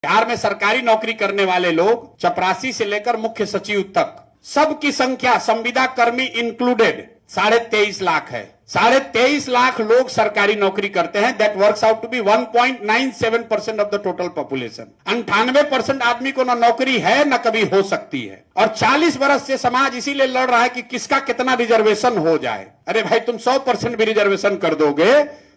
बिहार में सरकारी नौकरी करने वाले लोग चपरासी से लेकर मुख्य सचिव तक सबकी संख्या संविदा कर्मी इंक्लूडेड 23.5 लाख है। 23.5 लाख लोग सरकारी नौकरी करते हैं। That works out to be 1.97% of the total population. 98% आदमी को ना नौकरी है ना कभी हो सकती है, और 40 वर्ष से समाज इसीलिए लड़ रहा है कि किसका कितना रिजर्वेशन हो जाए। अरे भाई, तुम 100% भी रिजर्वेशन कर दोगे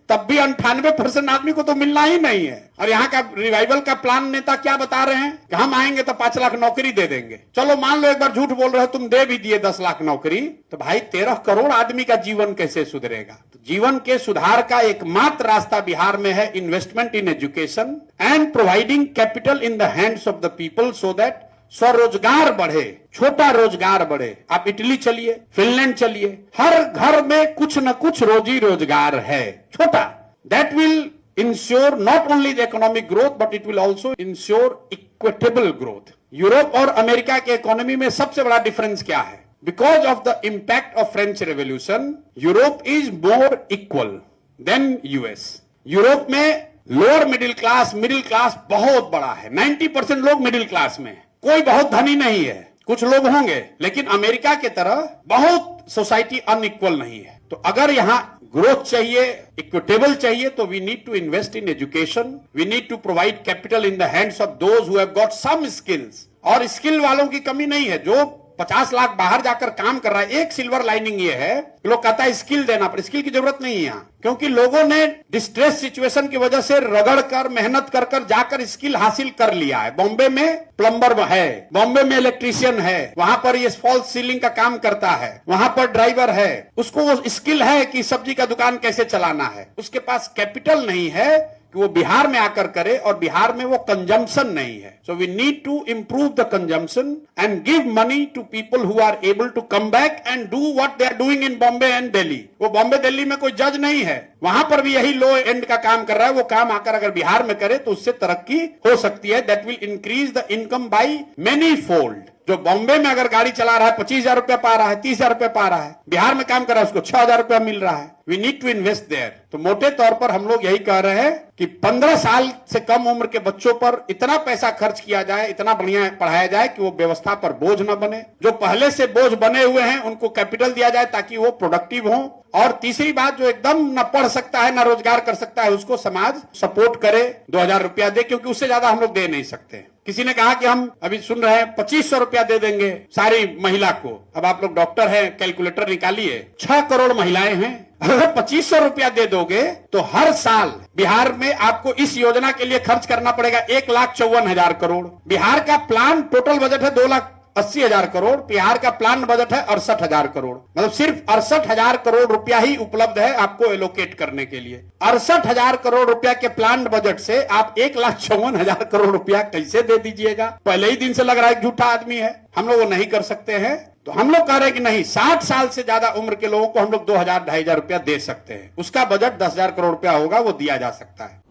तब भी 98% आदमी को तो मिलना ही नहीं है। और यहाँ का रिवाइवल का प्लान नेता क्या बता रहे हैं कि हम आएंगे तो 5 लाख नौकरी दे देंगे। चलो मान लो एक बार झूठ बोल रहे हो, तुम दे भी दिए 10 लाख नौकरी, तो भाई 13 करोड़ आदमी का जीवन कैसे सुधरेगा। तो जीवन के सुधार का एकमात्र रास्ता बिहार में है investment in education and providing capital in the hands of the people so that स्वरोजगार बढ़े, छोटा रोजगार बढ़े। आप इटली चलिए, फिनलैंड चलिए, हर घर में कुछ न कुछ रोजी रोजगार है, छोटा। That will ensure not only the economic growth but it will also ensure equitable growth. Europe और अमेरिका के इकोनॉमी में सबसे बड़ा डिफरेंस क्या है? Because of the impact of French revolution, Europe is more equal than US. Europe में lower middle class बहुत बड़ा है। 90% लोग मिडिल क्लास में, कोई बहुत धनी नहीं है, कुछ लोग होंगे, लेकिन अमेरिका के तरह बहुत सोसाइटी अनइक्वल नहीं है। तो अगर यहाँ ग्रोथ चाहिए, इक्विटेबल चाहिए, तो we need to invest in education, we need to provide capital in the hands of those who have got some skills. और स्किल वालों की कमी नहीं है। जो 50 लाख बाहर जाकर काम कर रहा है, एक सिल्वर लाइनिंग ये है, लोग कहता है स्किल देना, पर स्किल की जरूरत नहीं है यहाँ, क्योंकि लोगों ने डिस्ट्रेस सिचुएशन की वजह से रगड़ कर, मेहनत कर कर जाकर स्किल हासिल कर लिया है। बॉम्बे में प्लम्बर है, बॉम्बे में इलेक्ट्रीशियन है, वहां पर ये फॉल सीलिंग का काम करता है, वहां पर ड्राइवर है, उसको वो स्किल है कि सब्जी का दुकान कैसे चलाना है। उसके पास कैपिटल नहीं है कि वो बिहार में आकर करे, और बिहार में वो कंजम्पशन नहीं है। So we need to improve the consumption and give money to people who are able to come back and do what they are doing in Bombay and Delhi. वो बॉम्बे दिल्ली में कोई जज नहीं है, वहां पर भी यही लो एंड का काम कर रहा है। वो काम आकर अगर बिहार में करे तो उससे तरक्की हो सकती है। That will increase the income by many fold. जो बॉम्बे में अगर गाड़ी चला रहा है 25,000 रुपया पा रहा है, 30,000 रुपया पा रहा है, बिहार में काम कर रहा है उसको 6,000 रुपया मिल रहा है। We need to invest there. तो मोटे तौर पर हम लोग यही कह रहे हैं कि 15 साल से कम उम्र के बच्चों पर इतना पैसा खर्च किया जाए, इतना बढ़िया पढ़ाया जाए कि वो व्यवस्था पर बोझ न बने। जो पहले से बोझ बने हुए हैं उनको कैपिटल दिया जाए ताकि वो प्रोडक्टिव हो। और तीसरी बात, जो एकदम न पढ़ सकता है, न रोजगार कर सकता है, उसको समाज सपोर्ट करे, 2,000 रुपया दे, क्योंकि उससे ज्यादा हम लोग दे नहीं सकते। किसी ने कहा कि हम अभी सुन रहे हैं 2500 रुपया दे देंगे सारी महिला को। अब आप लोग डॉक्टर हैं, कैलकुलेटर निकालिए, 6 करोड़ महिलाएं हैं। अगर 2500 रुपया दे दोगे तो हर साल बिहार में आपको इस योजना के लिए खर्च करना पड़ेगा 1,54,000 करोड़। बिहार का प्लान टोटल बजट है 2,80,000 करोड़, बिहार का प्लान बजट है 68,000 करोड़। मतलब सिर्फ 68,000 करोड़ रुपया ही उपलब्ध है आपको एलोकेट करने के लिए। 68,000 करोड़ रुपया के प्लान बजट से आप 1,54,000 करोड़ रुपया कैसे दे दीजिएगा? पहले ही दिन से लग रहा है झूठा आदमी है, हम लोग वो नहीं कर सकते हैं। तो हम लोग कह रहे हैं कि नहीं, 60 साल से ज्यादा उम्र के लोगों को हम लोग 2,000-2,500 रुपया दे सकते हैं। उसका बजट 10,000 करोड़ रुपया होगा, वो दिया जा सकता है।